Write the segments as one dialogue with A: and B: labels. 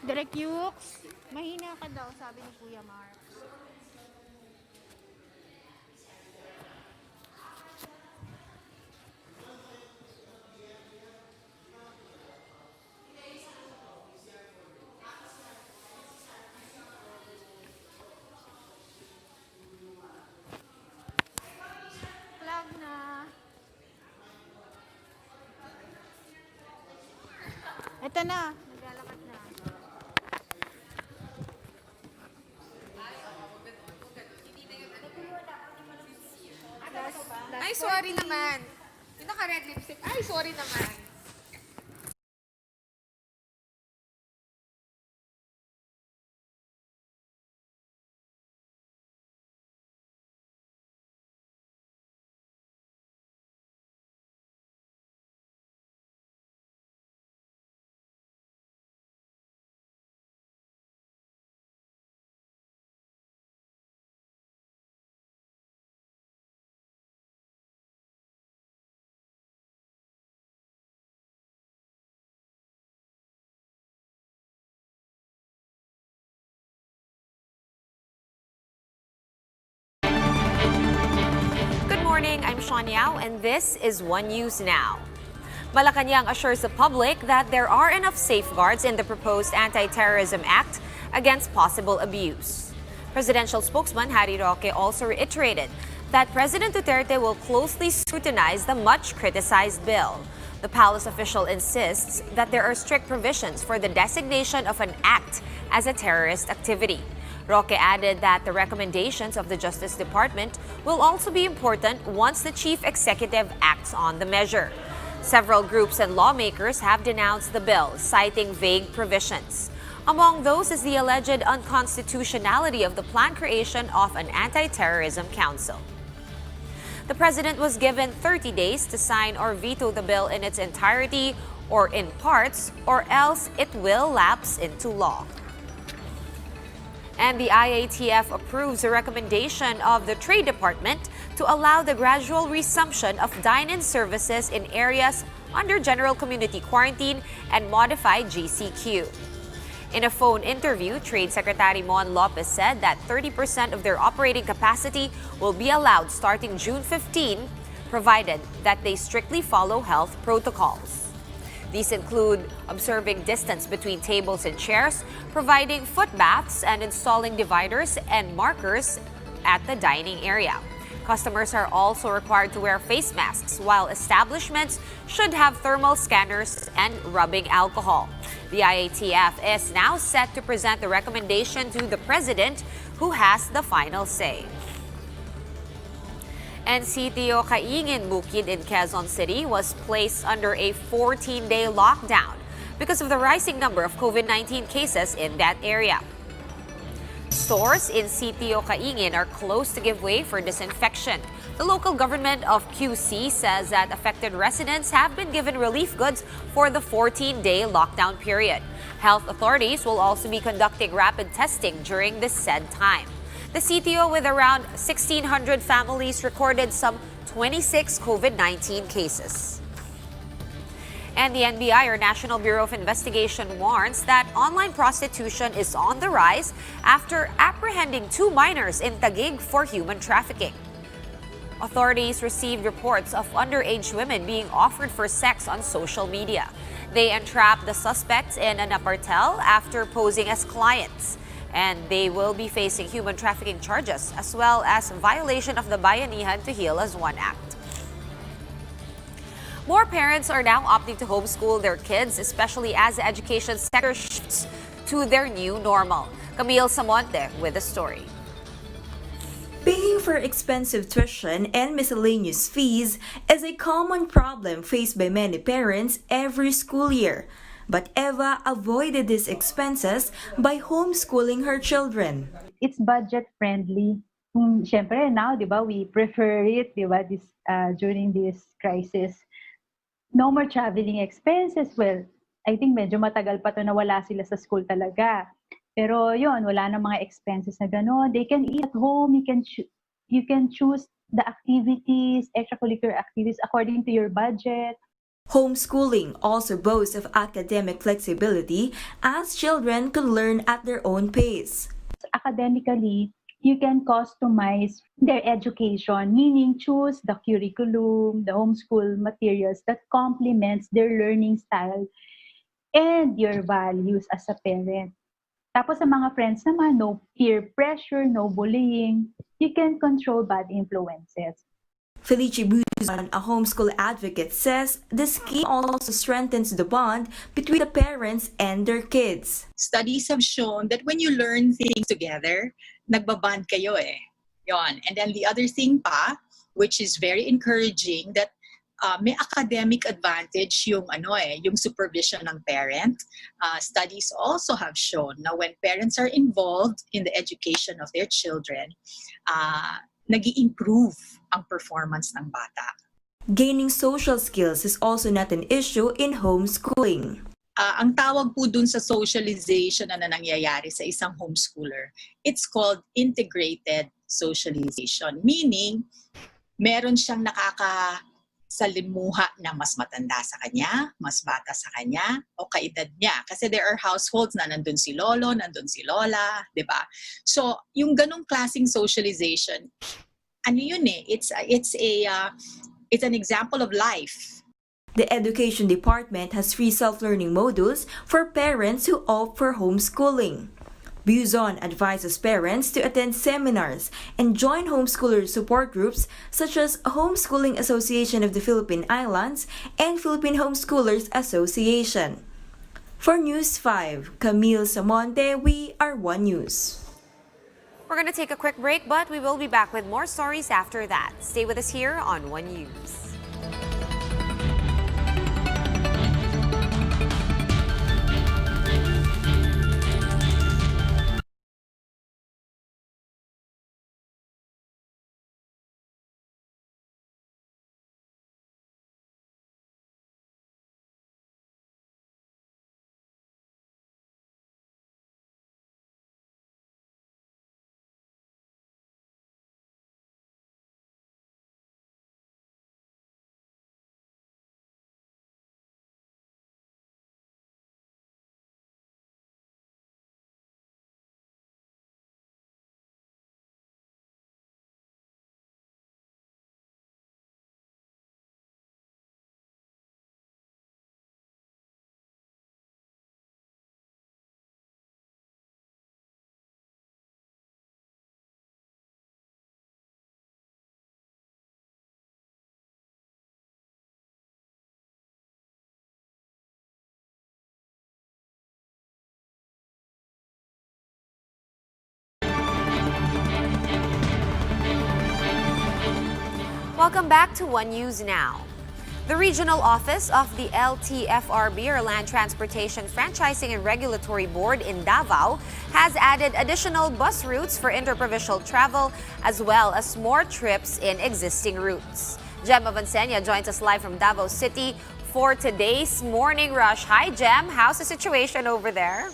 A: Direct Yux, mahina ka daw, sabi ni Kuya Mark. Plug na. Ito na, naglalakad na.
B: Ay, sorry naman. Yung naka-red lipstick. Ay, sorry naman.
C: Good morning, I'm Sean Yao, and this is One News Now. Malacanang assures the public that there are enough safeguards in the proposed Anti-Terrorism Act against possible abuse. Presidential spokesman Harry Roque also reiterated that President Duterte will closely scrutinize the much-criticized bill. The palace official insists that there are strict provisions for the designation of an act as a terrorist activity. Roque added that the recommendations of the Justice Department will also be important once the chief executive acts on the measure. Several groups and lawmakers have denounced the bill, citing vague provisions. Among those is the alleged unconstitutionality of the planned creation of an anti-terrorism council. The president was given 30 days to sign or veto the bill in its entirety or in parts, or else it will lapse into law. And the IATF approves a recommendation of the Trade Department to allow the gradual resumption of dine-in services in areas under general community quarantine and modified GCQ. In a phone interview, Trade Secretary Mon Lopez said that 30% of their operating capacity will be allowed starting June 15, provided that they strictly follow health protocols. These include observing distance between tables and chairs, providing foot baths, and installing dividers and markers at the dining area. Customers are also required to wear face masks, while establishments should have thermal scanners and rubbing alcohol. The IATF is now set to present the recommendation to the president, who has the final say. And Sitio Kaingin Bukid in Quezon City was placed under a 14-day lockdown because of the rising number of COVID-19 cases in that area. Stores in Sitio Kaingin are closed to give way for disinfection. The local government of QC says that affected residents have been given relief goods for the 14-day lockdown period. Health authorities will also be conducting rapid testing during this said time. The sitio, with around 1,600 families, recorded some 26 COVID-19 cases. And the NBI, or National Bureau of Investigation, warns that online prostitution is on the rise after apprehending 2 minors in Taguig for human trafficking. Authorities received reports of underage women being offered for sex on social media. They entrapped the suspects in an apartel after posing as clients, and they will be facing human trafficking charges as well as violation of the Bayanihan to Heal as One Act. More parents are now opting to homeschool their kids, especially as the education sector shifts to their new normal. Camille Samonte with the story.
D: Paying for expensive tuition and miscellaneous fees is a common problem faced by many parents every school year. But Eva avoided these expenses by homeschooling her children.
E: It's budget friendly. Siyempre now, 'di ba, we prefer it, 'di ba, during this crisis. No more traveling expenses. Well, I think medyo matagal pa to na wala sila sa school talaga. Pero yon, wala na mga expenses na gano'n. They can eat at home. You can choose the activities, extracurricular activities according to your budget.
D: Homeschooling also boasts of academic flexibility as children can learn at their own pace.
E: Academically, you can customize their education, meaning choose the curriculum, the homeschool materials that complements their learning style and your values as a parent. Tapos sa mga friends naman, no peer pressure, no bullying. You can control bad influences.
D: Felici Buzon, a homeschool advocate, says the scheme also strengthens the bond between the parents and their kids.
F: Studies have shown that when you learn things together, nagbaband kayo eh. Yon. And then the other thing pa, which is very encouraging, that may academic advantage yung yung supervision ng parent. Studies also have shown na when parents are involved in the education of their children, nag-i-improve ang performance ng bata.
D: Gaining social skills is also not an issue in homeschooling.
F: Ang tawag po dun sa socialization na nangyayari sa isang homeschooler, it's called integrated socialization. Meaning, meron siyang nakakasalimuha na mas matanda sa kanya, mas bata sa kanya, o kaedad niya. Kasi there are households na nandun si lolo, nandun si lola, di ba? So, yung ganong klaseng socialization, it's an example of life.
D: The Education Department has free self-learning modules for parents who opt for homeschooling. Buzon advises parents to attend seminars and join homeschooler support groups such as Homeschooling Association of the Philippine Islands and Philippine Homeschoolers Association. For News 5, Camille Samonte, we are One News.
C: We're going to take a quick break, but we will be back with more stories after that. Stay with us here on One News. Welcome back to One News Now. The regional office of the LTFRB, or Land Transportation Franchising and Regulatory Board in Davao, has added additional bus routes for inter-provincial travel as well as more trips in existing routes. Jem Avancenia joins us live from Davao City for today's morning rush. Hi Jem, how's the situation over there?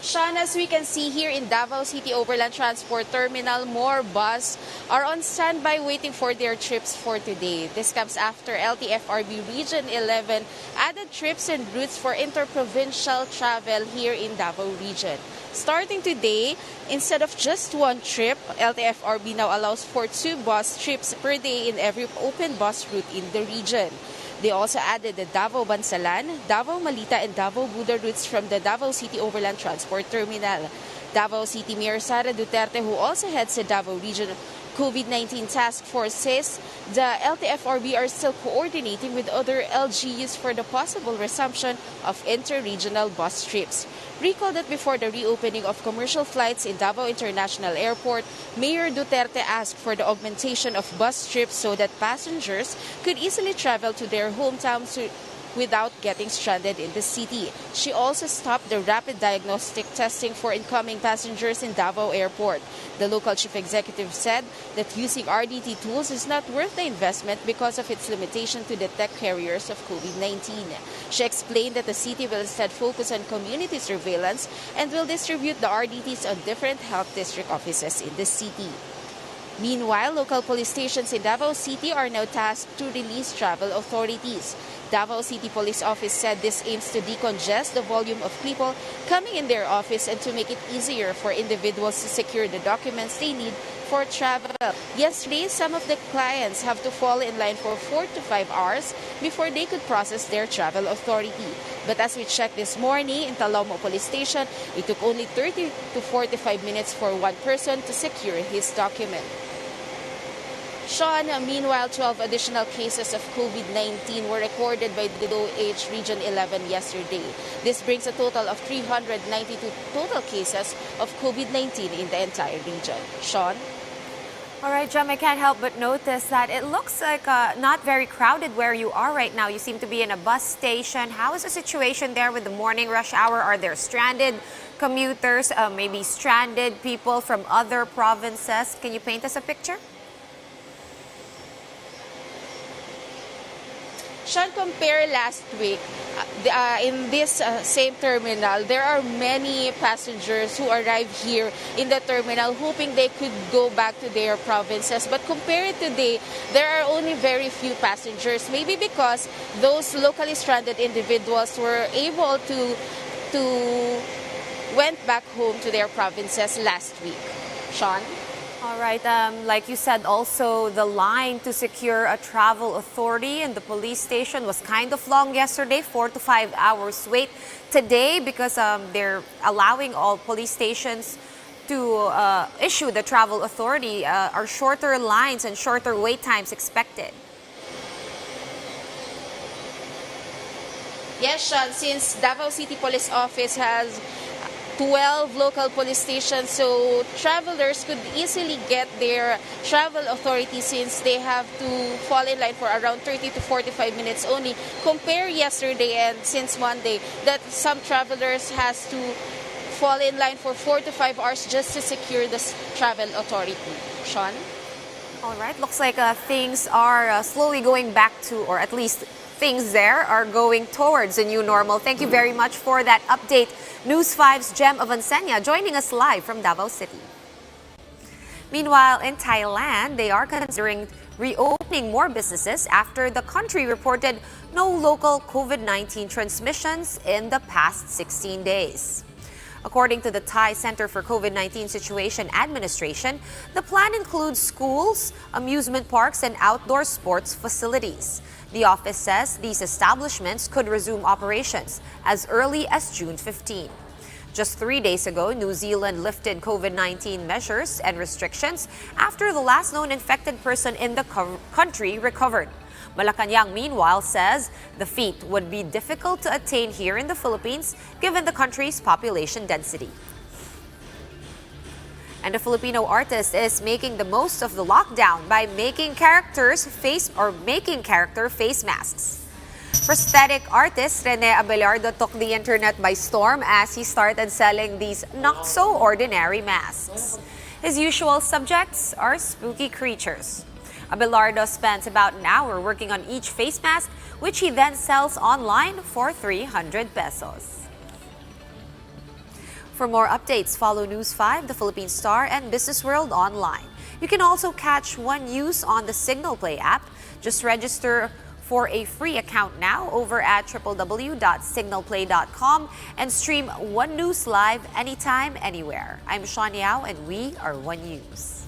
A: Sean, as we can see here in Davao City Overland Transport Terminal, more bus are on standby waiting for their trips for today. This comes after LTFRB Region 11 added trips and routes for inter-provincial travel here in Davao Region. Starting today, instead of just one trip, LTFRB now allows for 2 bus trips per day in every open bus route in the region. They also added the Davao Bansalan, Davao Malita, and Davao Buda routes from the Davao City Overland Transport Terminal. Davao City Mayor Sara Duterte, who also heads the Davao Region COVID-19 Task Force, says the LTFRB are still coordinating with other LGUs for the possible resumption of inter-regional bus trips. Recall that before the reopening of commercial flights in Davao International Airport, Mayor Duterte asked for the augmentation of bus trips so that passengers could easily travel to their hometowns without getting stranded in the city. She also stopped the rapid diagnostic testing for incoming passengers in Davao Airport. The local chief executive said that using RDT tools is not worth the investment because of its limitation to detect carriers of COVID-19. She explained that the city will instead focus on community surveillance and will distribute the RDTs on different health district offices in the city. Meanwhile, local police stations in Davao City are now tasked to release travel authorities. Davao City Police Office said this aims to decongest the volume of people coming in their office and to make it easier for individuals to secure the documents they need for travel. Yesterday, some of the clients have to fall in line for 4 to 5 hours before they could process their travel authority. But as we checked this morning in Talomo Police Station, it took only 30 to 45 minutes for one person to secure his document. Sean, meanwhile, 12 additional cases of COVID-19 were recorded by the LTFRB Region 11 yesterday. This brings a total of 392 total cases of COVID-19 in the entire region. Sean?
C: All right, Jem, I can't help but notice that it looks like not very crowded where you are right now. You seem to be in a bus station. How is the situation there with the morning rush hour? Are there stranded commuters, maybe stranded people from other provinces? Can you paint us a picture?
A: Sean, compare last week, in this same terminal, there are many passengers who arrive here in the terminal hoping they could go back to their provinces. But compared today, there are only very few passengers, maybe because those locally stranded individuals were able to went back home to their provinces last week. Sean?
C: All right, like you said, also the line to secure a travel authority in the police station was kind of long yesterday, 4 to 5 hours wait. Today, because they're allowing all police stations to issue the travel authority, are shorter lines and shorter wait times expected.
A: Yes, Sean, since Davao City Police Office has 12 local police stations, so travelers could easily get their travel authority since they have to fall in line for around 30 to 45 minutes only. Compare yesterday and since Monday that some travelers has to fall in line for 4 to 5 hours just to secure the travel authority. Sean?
C: All right, looks like things are slowly going back to, or at least things there are going towards a new normal. Thank you very much for that update. News 5's Jem Avancenia joining us live from Davao City. Meanwhile, in Thailand, they are considering reopening more businesses after the country reported no local COVID-19 transmissions in the past 16 days. According to the Thai Center for COVID-19 Situation Administration, the plan includes schools, amusement parks, and outdoor sports facilities. The office says these establishments could resume operations as early as June 15. Just 3 days ago, New Zealand lifted COVID-19 measures and restrictions after the last known infected person in the country recovered. Malacanang, meanwhile, says the feat would be difficult to attain here in the Philippines given the country's population density. And a Filipino artist is making the most of the lockdown by making character face masks. Prosthetic artist Rene Abelardo took the internet by storm as he started selling these not-so-ordinary masks. His usual subjects are spooky creatures. Abelardo spends about an hour working on each face mask, which he then sells online for 300 pesos. For more updates, follow News 5, The Philippine Star, and Business World online. You can also catch One News on the Signal Play app. Just register for a free account now over at www.signalplay.com and stream One News live anytime, anywhere. I'm Sean Yao, and we are One News.